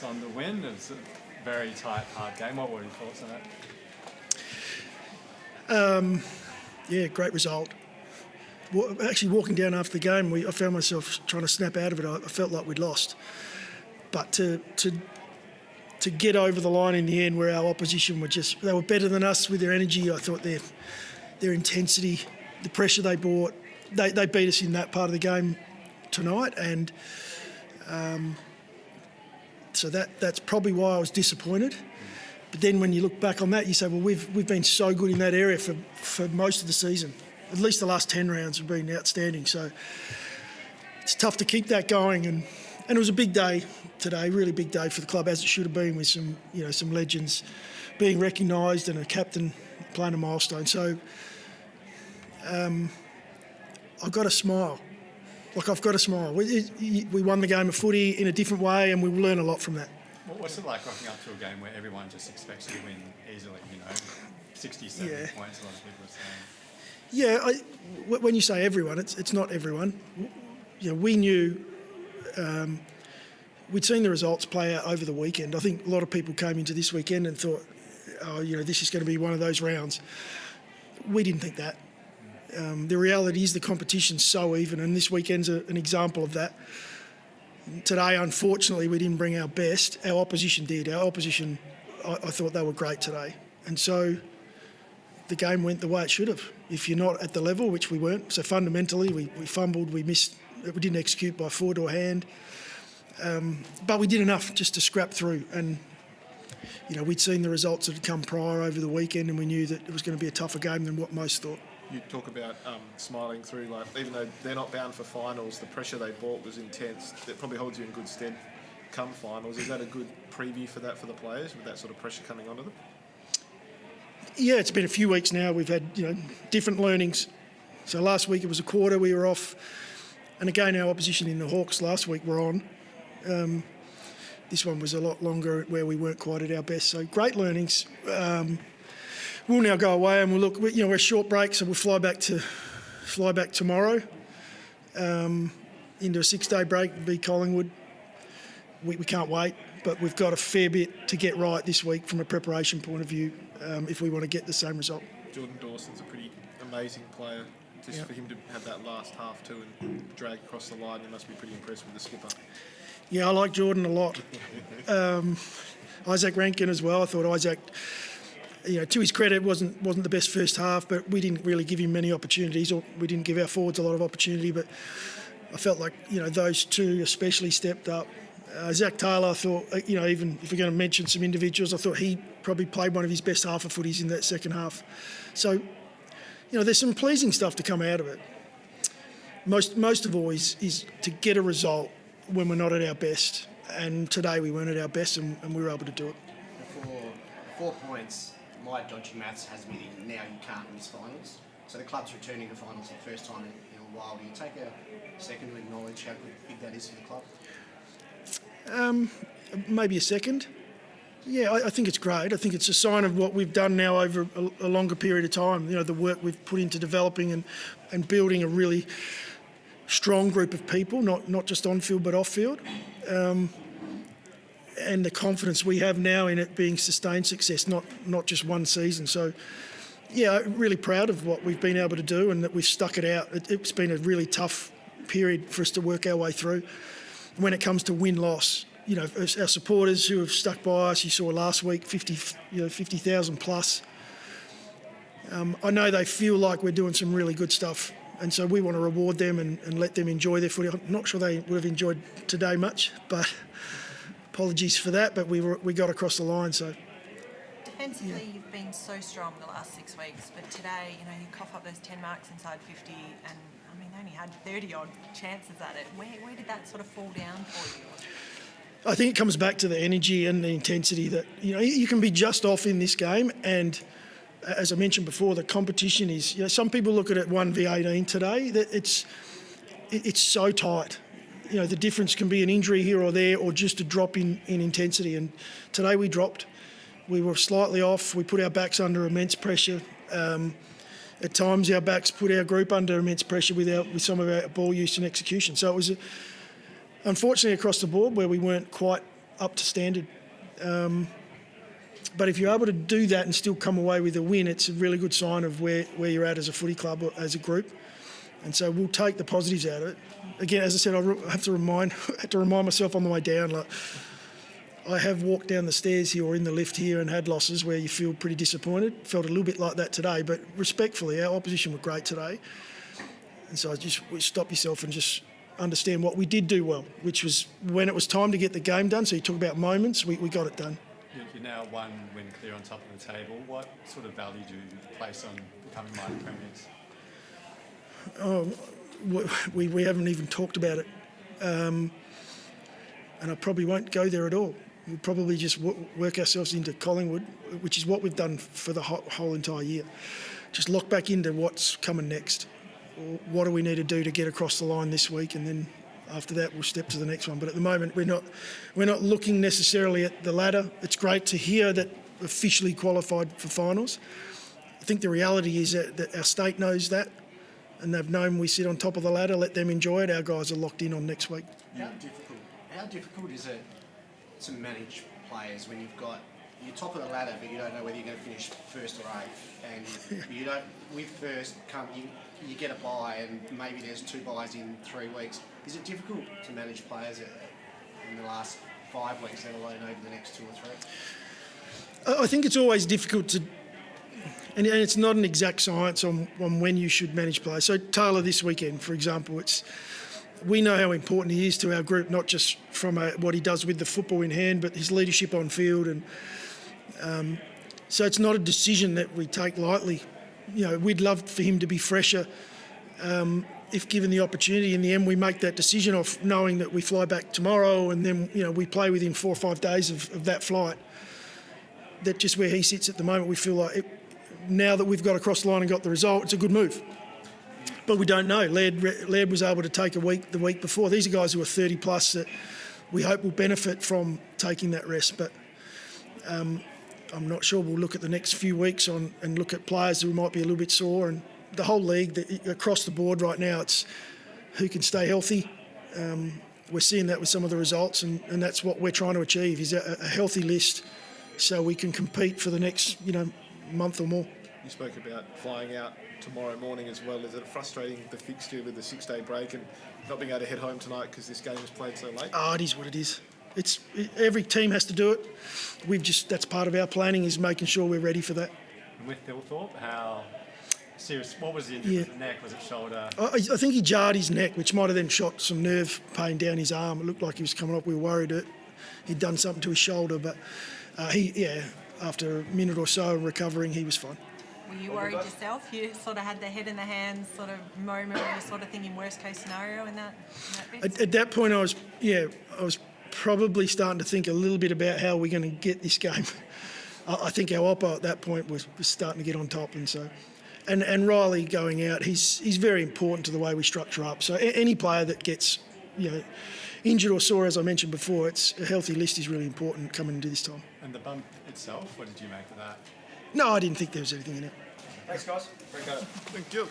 On the win, it's a very tight, hard game. What were your thoughts on that? Yeah, great result. Actually, walking down after the game, I found myself trying to snap out of it. I felt like we'd lost. But to get over the line in the end, where our opposition they were better than us with their energy. I thought their intensity, the pressure they brought, they beat us in that part of the game tonight, and so that's probably why I was disappointed. But then when you look back on that, you say, well, we've been so good in that area for most of the season. At least the last 10 rounds have been outstanding. So it's tough to keep that going. And it was a big day today, really big day for the club, as it should have been, with some legends being recognised and a captain playing a milestone. So I've got to smile. I've got to smile. We won the game of footy in a different way, and we will learn a lot from that. What's it like rocking up to a game where everyone just expects you to win easily, 60, 70 points, a lot of people are saying? Yeah, when you say everyone, it's not everyone. We knew we'd seen the results play out over the weekend. I think a lot of people came into this weekend and thought, this is going to be one of those rounds. We didn't think that. The reality is the competition's so even, and this weekend's an example of that. Today, unfortunately, we didn't bring our best. Our opposition did. Our opposition, I thought they were great today. And so the game went the way it should have. If you're not at the level, which we weren't, so fundamentally we fumbled, we missed, we didn't execute by foot or hand. But we did enough just to scrap through. And, we'd seen the results that had come prior over the weekend, and we knew that it was going to be a tougher game than what most thought. You talk about smiling through, even though they're not bound for finals, the pressure they brought was intense. That probably holds you in good stead come finals. Is that a good preview for that for the players, with that sort of pressure coming onto them? Yeah, it's been a few weeks now. We've had different learnings. So last week it was a quarter, we were off, and again our opposition in the Hawks last week were on. This one was a lot longer, where we weren't quite at our best. So great learnings. We'll now go away and we'll look. We're a short break, so we'll fly back tomorrow into a 6-day break. Be Collingwood. We can't wait, but we've got a fair bit to get right this week from a preparation point of view if we want to get the same result. Jordan Dawson's a pretty amazing player. For him to have that last half too and drag across the line, you must be pretty impressed with the skipper. Yeah, I like Jordan a lot. Isaac Rankin as well. I thought Isaac, to his credit, wasn't the best first half, but we didn't really give him many opportunities, or we didn't give our forwards a lot of opportunity. But I felt like those two especially stepped up. Zach Taylor, I thought, even if we're going to mention some individuals, I thought he probably played one of his best half of footies in that second half. So, there's some pleasing stuff to come out of it. Most of all is to get a result when we're not at our best. And today we weren't at our best, and we were able to do it. For 4 points, my dodgy maths has me thinking now you can't miss finals. So the club's returning to finals for the first time in a while. Do you take a second to acknowledge how big that is for the club? Maybe a second. Yeah, I think it's great. I think it's a sign of what we've done now over a longer period of time. The work we've put into developing and building a really strong group of people, not just on field but off field. And the confidence we have now in it being sustained success, not just one season. So, yeah, really proud of what we've been able to do and that we've stuck it out. It's been a really tough period for us to work our way through. When it comes to win-loss, our supporters who have stuck by us, you saw last week 50,000 plus. I know they feel like we're doing some really good stuff, and so we want to reward them and let them enjoy their footy. I'm not sure they would have enjoyed today much, but apologies for that, but we got across the line. So defensively, you've been so strong the last 6 weeks, but today, you cough up those 10 marks inside 50, and they only had 30-odd chances at it. Where did that sort of fall down for you? I think it comes back to the energy and the intensity that, you can be just off in this game, and as I mentioned before, the competition is, some people look at it 1v18 today, that it's so tight. The difference can be an injury here or there, or just a drop in intensity, and today we dropped. We were slightly off. We put our backs under immense pressure. At times our backs put our group under immense pressure with some of our ball use and execution. So it was unfortunately across the board where we weren't quite up to standard. But if you're able to do that and still come away with a win, it's a really good sign of where you're at as a footy club or as a group. And so we'll take the positives out of it. Again, as I said, I have to remind myself on the way down, like, I have walked down the stairs here or in the lift here and had losses where you feel pretty disappointed. Felt a little bit like that today, but respectfully, our opposition were great today. And so stop yourself and just understand what we did do well, which was when it was time to get the game done. So you talk about moments, we got it done. You're now one win clear on top of the table. What sort of value do you place on becoming minor premiers? We haven't even talked about it. And I probably won't go there at all. We'll probably just work ourselves into Collingwood, which is what we've done for the whole entire year. Just lock back into what's coming next. What do we need to do to get across the line this week, and then after that we'll step to the next one. But at the moment we're not looking necessarily at the ladder. It's great to hear that we're officially qualified for finals. I think the reality is that our state knows that, and they've known we sit on top of the ladder. Let them enjoy it. Our guys are locked in on next week. How difficult is it to manage players when you're top of the ladder, but you don't know whether you're going to finish first or eighth, and you don't with first you get a bye, and maybe there's 2 byes in 3 weeks. Is it difficult to manage players in the last 5 weeks, let alone over the next 2 or 3? I think it's always difficult to, and it's not an exact science on when you should manage players. So Taylor this weekend, for example, we know how important he is to our group, not just from what he does with the football in hand, but his leadership on field. And so it's not a decision that we take lightly. We'd love for him to be fresher if given the opportunity. In the end, we make that decision off knowing that we fly back tomorrow, and then we play within 4 or 5 days of that flight. That just where he sits at the moment, we feel like now that we've got across the line and got the result, it's a good move. But we don't know. Laird was able to take a week the week before. These are guys who are 30 plus that we hope will benefit from taking that rest. But I'm not sure. We'll look at the next few weeks and look at players who might be a little bit sore. And the whole league, across the board right now, it's who can stay healthy. We're seeing that with some of the results, and that's what we're trying to achieve, is a healthy list so we can compete for the next month or more. You spoke about flying out tomorrow morning as well. Is it frustrating, the fixture with the 6-day break and not being able to head home tonight because this game was played so late? It is what it is. Every team has to do it. That's part of our planning, is making sure we're ready for that. And with Thilthorpe, how serious? What was the injury? Was it neck? Was it shoulder? I think he jarred his neck, which might have then shot some nerve pain down his arm. It looked like he was coming up. We were worried that he'd done something to his shoulder, but after a minute or so recovering, he was fine. Were you worried yourself? You sort of had the head in the hands sort of moment where you're sort of thinking worst case scenario in that bit? At that point, I was probably starting to think a little bit about how we're going to get this game. I think our oppo at that point was starting to get on top, and so, and Riley going out, he's very important to the way we structure up. So any player that gets injured or sore, as I mentioned before, it's a healthy list is really important coming into this time. And the bump itself, what did you make of that? No, I didn't think there was anything in it. Thanks, guys. Thank you.